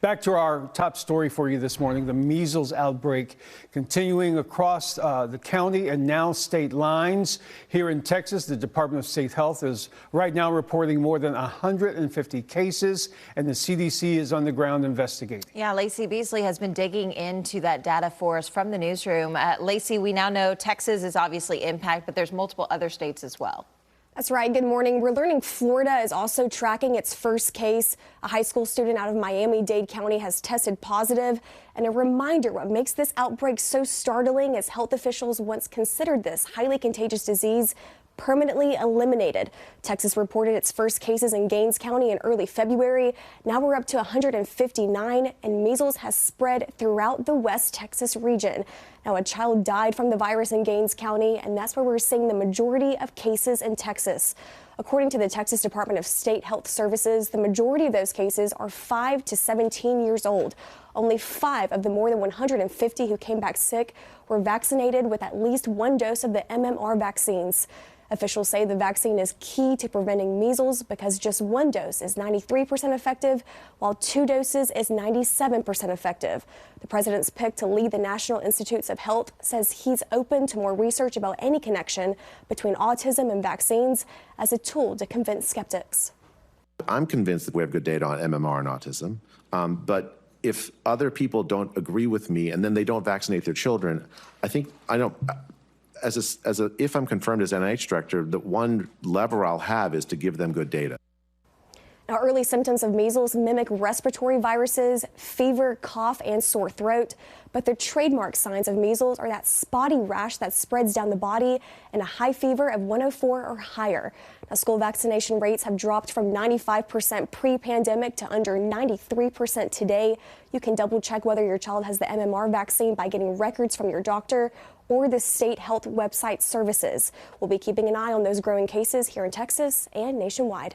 Back to our top story for you this morning, the measles outbreak continuing across the county and now state lines. Here in Texas, the Department of State Health is right now reporting more than 150 cases, and the CDC is on the ground investigating. Yeah, Lacey Beasley has been digging into that data for us from the newsroom. Lacey, we now know Texas is obviously impacted, but there's multiple other states as well. That's right. Good morning. We're learning Florida is also tracking its first case. A high school student out of Miami-Dade County has tested positive. And a reminder, what makes this outbreak so startling is health officials once considered this highly contagious disease permanently eliminated. Texas reported its first cases in Gaines County in early February. Now we're up to 159, and measles has spread throughout the West Texas region. Now, a child died from the virus in Gaines County, and that's where we're seeing the majority of cases in Texas. According to the Texas Department of State Health Services, the majority of those cases are 5 to 17 years old. Only 5 of the more than 150 who came back sick were vaccinated with at least one dose of the MMR vaccines. Officials say the vaccine is key to preventing measles because just one dose is 93% effective, while 2 doses is 97% effective. The president's pick to lead the National Institutes of Health says he's open to more research about any connection between autism and vaccines as a tool to convince skeptics. I'm convinced that we have good data on MMR and autism, but if other people don't agree with me and then they don't vaccinate their children, if I'm confirmed as NIH director, the one lever I'll have is to give them good data. Now, early symptoms of measles mimic respiratory viruses, fever, cough, and sore throat. But the trademark signs of measles are that spotty rash that spreads down the body and a high fever of 104 or higher. Now, school vaccination rates have dropped from 95% pre-pandemic to under 93% today. You can double check whether your child has the MMR vaccine by getting records from your doctor or the state health website services. We'll be keeping an eye on those growing cases here in Texas and nationwide.